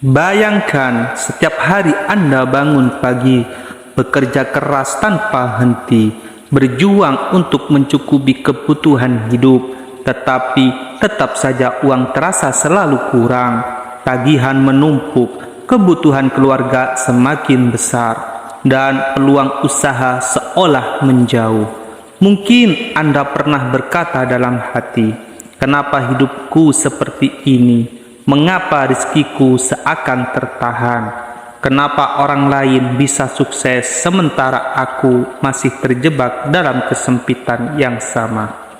Bayangkan setiap hari Anda bangun pagi, bekerja keras tanpa henti, berjuang untuk mencukupi kebutuhan hidup, tetapi tetap saja uang terasa selalu kurang, tagihan menumpuk, kebutuhan keluarga semakin besar, dan peluang usaha seolah menjauh. Mungkin Anda pernah berkata dalam hati, "Kenapa hidupku seperti ini? Mengapa rizkiku seakan tertahan? Kenapa orang lain bisa sukses sementara aku masih terjebak dalam kesempitan yang sama?"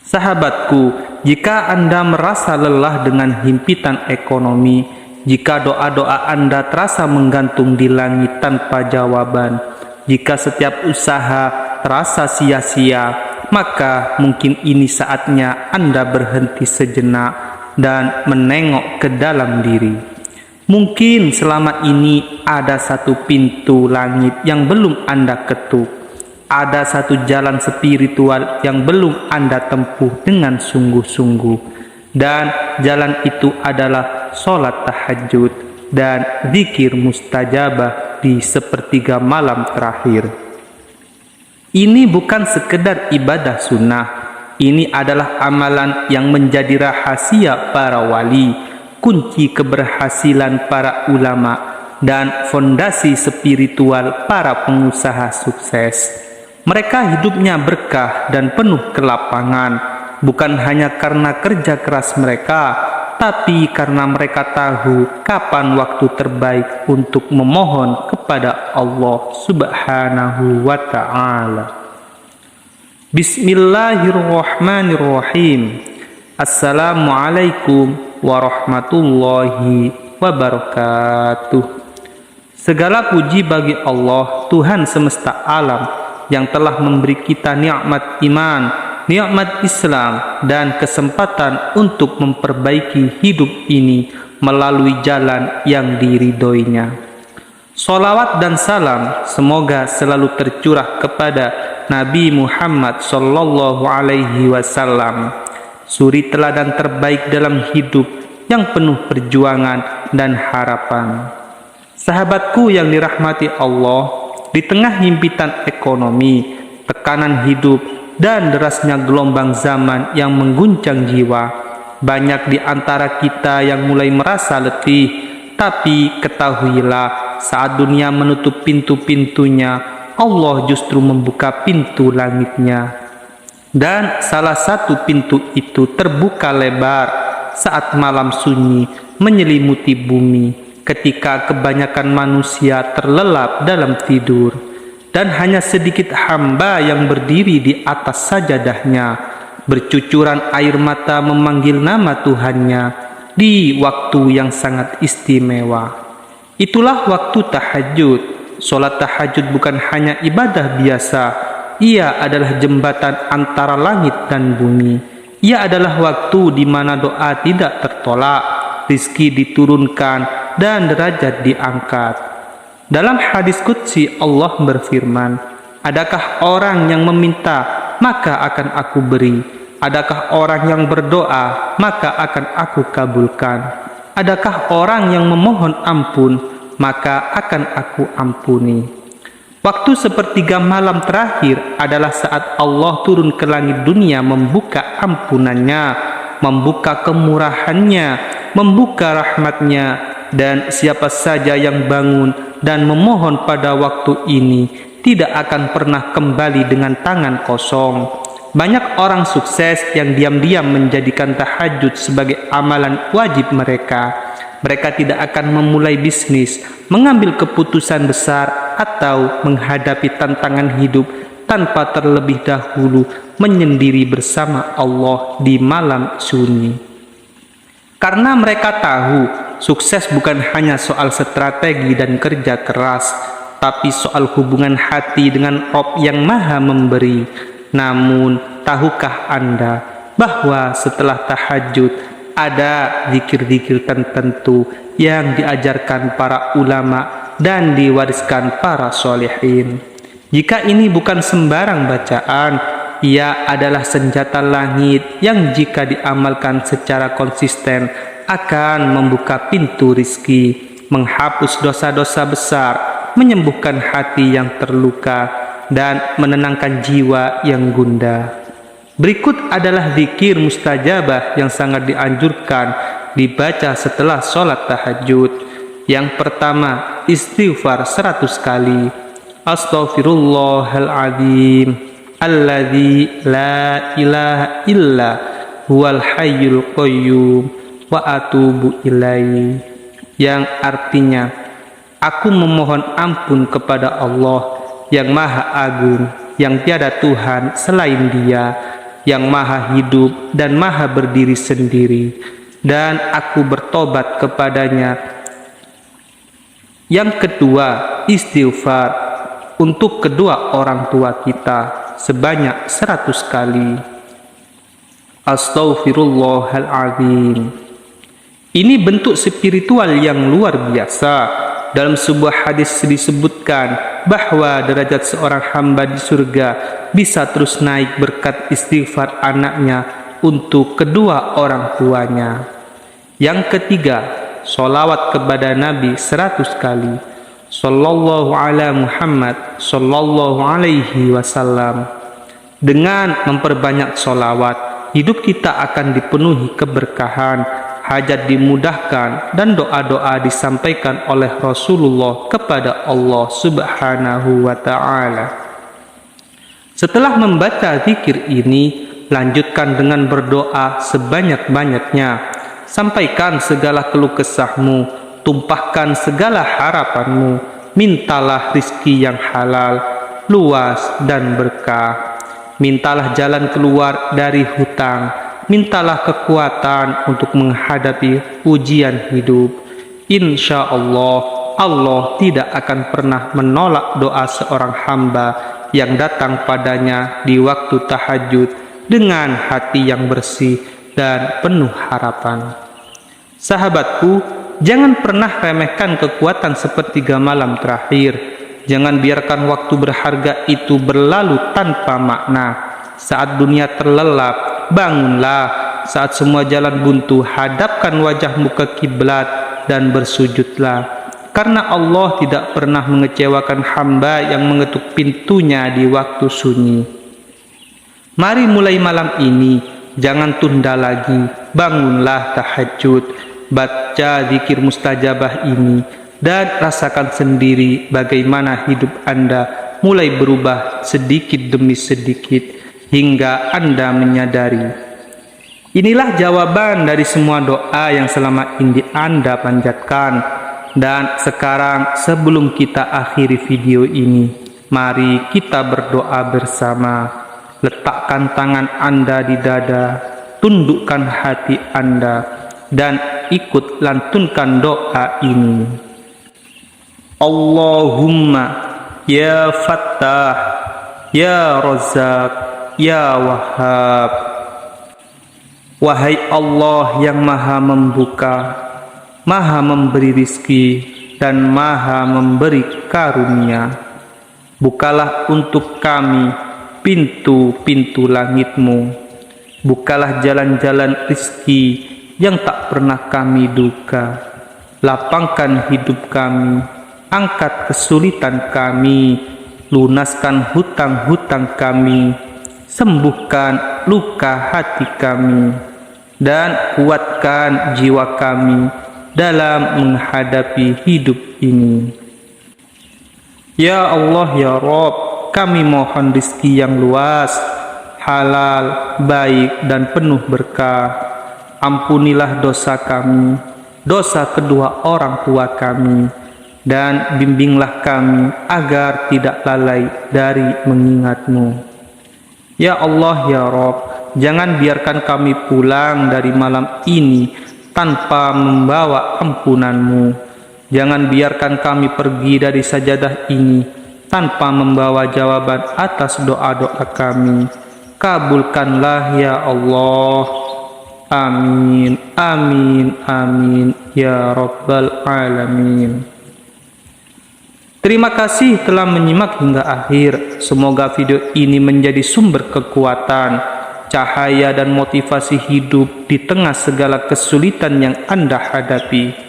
Sahabatku, jika Anda merasa lelah dengan himpitan ekonomi, jika doa-doa Anda terasa menggantung di langit tanpa jawaban, jika setiap usaha terasa sia-sia, maka mungkin ini saatnya Anda berhenti sejenak dan menengok ke dalam diri. Mungkin selama ini ada satu pintu langit yang belum Anda ketuk. Ada satu jalan spiritual yang belum Anda tempuh dengan sungguh-sungguh. Dan jalan itu adalah sholat tahajud dan zikir mustajabah di sepertiga malam terakhir. Ini bukan sekedar ibadah sunnah. Ini adalah amalan yang menjadi rahasia para wali, kunci keberhasilan para ulama, dan fondasi spiritual para pengusaha sukses. Mereka hidupnya berkah dan penuh kelapangan, bukan hanya karena kerja keras mereka, tapi karena mereka tahu kapan waktu terbaik untuk memohon kepada Allah Subhanahu wa Ta'ala. Bismillahirrahmanirrahim. Assalamualaikum warahmatullahi wabarakatuh. Segala puji bagi Allah, Tuhan semesta alam, yang telah memberi kita nikmat iman, nikmat Islam, dan kesempatan untuk memperbaiki hidup ini melalui jalan yang diridhoinya. Salawat dan salam semoga selalu tercurah kepada Nabi Muhammad sallallahu alaihi wasallam, suri teladan terbaik dalam hidup yang penuh perjuangan dan harapan. Sahabatku yang dirahmati Allah, di tengah himpitan ekonomi, tekanan hidup, dan derasnya gelombang zaman yang mengguncang jiwa, banyak di antara kita yang mulai merasa letih. Tapi ketahuilah, saat dunia menutup pintu-pintunya, Allah justru membuka pintu langitnya. Dan salah satu pintu itu terbuka lebar saat malam sunyi menyelimuti bumi, ketika kebanyakan manusia terlelap dalam tidur, dan hanya sedikit hamba yang berdiri di atas sajadahnya, bercucuran air mata memanggil nama Tuhannya di waktu yang sangat istimewa. Itulah waktu tahajud. Sholat tahajud bukan hanya ibadah biasa, ia adalah jembatan antara langit dan bumi. Ia adalah waktu di mana doa tidak tertolak, rizki diturunkan, dan derajat diangkat. Dalam hadis qudsi Allah berfirman, "Adakah orang yang meminta, maka akan aku beri. Adakah orang yang berdoa, maka akan aku kabulkan. Adakah orang yang memohon ampun, maka akan aku ampuni." Waktu sepertiga malam terakhir adalah saat Allah turun ke langit dunia membuka ampunannya, membuka kemurahannya, membuka rahmatnya, dan siapa saja yang bangun dan memohon pada waktu ini tidak akan pernah kembali dengan tangan kosong. Banyak orang sukses yang diam-diam menjadikan tahajud sebagai amalan wajib mereka. Mereka tidak akan memulai bisnis, mengambil keputusan besar, atau menghadapi tantangan hidup tanpa terlebih dahulu menyendiri bersama Allah di malam sunyi. Karena mereka tahu, sukses bukan hanya soal strategi dan kerja keras, tapi soal hubungan hati dengan Rabb yang Maha Memberi. Namun, tahukah Anda bahwa setelah tahajud ada zikir-zikir tertentu yang diajarkan para ulama dan diwariskan para sholihin? Jika ini bukan sembarang bacaan, ia adalah senjata langit yang jika diamalkan secara konsisten akan membuka pintu rizki, menghapus dosa-dosa besar, menyembuhkan hati yang terluka, dan menenangkan jiwa yang gundah. Berikut adalah zikir mustajabah yang sangat dianjurkan dibaca setelah sholat tahajud. Yang pertama, istighfar 100 kali. Astaghfirullahaladzim alladzi la ilaha illa huwal hayyul qayyum wa atubu ilaih, yang artinya, aku memohon ampun kepada Allah yang maha agung, yang tiada Tuhan selain Dia, yang maha hidup dan maha berdiri sendiri, dan aku bertobat kepadanya. Yang kedua, istighfar untuk kedua orang tua kita sebanyak 100 kali. Astaghfirullahaladzim. Ini bentuk spiritual yang luar biasa. Dalam sebuah hadis disebutkan bahwa derajat seorang hamba di surga bisa terus naik berkat istighfar anaknya untuk kedua orang tuanya. Yang ketiga, sholawat kepada Nabi 100 kali. Sallallahu ala Muhammad sallallahu alaihi wasallam. Dengan memperbanyak sholawat, hidup kita akan dipenuhi keberkahan, hajat dimudahkan, dan doa-doa disampaikan oleh Rasulullah kepada Allah Subhanahu wa ta'ala. Setelah membaca zikir ini, lanjutkan dengan berdoa sebanyak-banyaknya. Sampaikan segala keluh kesahmu, tumpahkan segala harapanmu, mintalah rizki yang halal, luas dan berkah. Mintalah jalan keluar dari hutang, mintalah kekuatan untuk menghadapi ujian hidup. Insya Allah, Allah tidak akan pernah menolak doa seorang hamba yang datang padanya di waktu tahajud dengan hati yang bersih dan penuh harapan. Sahabatku, jangan pernah remehkan kekuatan sepertiga malam terakhir. Jangan biarkan waktu berharga itu berlalu tanpa makna. Saat dunia terlelap, bangunlah. Saat semua jalan buntu, hadapkan wajahmu ke kiblat dan bersujudlah. Karena Allah tidak pernah mengecewakan hamba yang mengetuk pintunya di waktu sunyi. Mari mulai malam ini, jangan tunda lagi. Bangunlah tahajud, baca zikir mustajabah ini, dan rasakan sendiri bagaimana hidup Anda mulai berubah sedikit demi sedikit hingga Anda menyadari. Inilah jawaban dari semua doa yang selama ini Anda panjatkan. Dan sekarang sebelum kita akhiri video ini, mari kita berdoa bersama. Letakkan tangan Anda di dada, tundukkan hati Anda, dan ikut lantunkan doa ini. Allahumma ya Fattah, ya Razzaq, ya Wahhab. Wahai Allah yang maha membuka, maha memberi rizki, dan maha memberi karunia, bukalah untuk kami pintu-pintu langit-Mu. Bukalah jalan-jalan rizki yang tak pernah kami duga. Lapangkan hidup kami, angkat kesulitan kami, lunaskan hutang-hutang kami, sembuhkan luka hati kami, dan kuatkan jiwa kami dalam menghadapi hidup ini. Ya Allah, ya Rabb, kami mohon rizki yang luas, halal, baik, dan penuh berkah. Ampunilah dosa kami, dosa kedua orang tua kami, dan bimbinglah kami agar tidak lalai dari mengingat-Mu. Ya Allah, ya Rabb, jangan biarkan kami pulang dari malam ini tanpa membawa ampunan-Mu. Jangan biarkan kami pergi dari sajadah ini tanpa membawa jawaban atas doa-doa kami. Kabulkanlah ya Allah. Amin, amin, amin, ya Rabbal Alamin. Terima kasih telah menyimak hingga akhir. Semoga video ini menjadi sumber kekuatan cahaya dan motivasi hidup di tengah segala kesulitan yang Anda hadapi.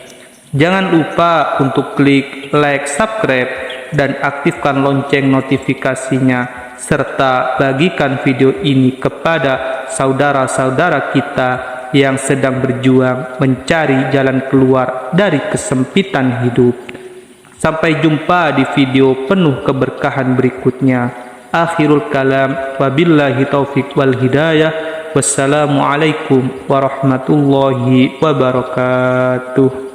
Jangan lupa untuk klik like, subscribe, dan aktifkan lonceng notifikasinya, serta bagikan video ini kepada saudara-saudara kita yang sedang berjuang mencari jalan keluar dari kesempitan hidup. Sampai jumpa di video penuh keberkahan berikutnya. Akhirul kalam, wabillahi taufiq wal hidayah. Wassalamualaikum warahmatullahi wabarakatuh.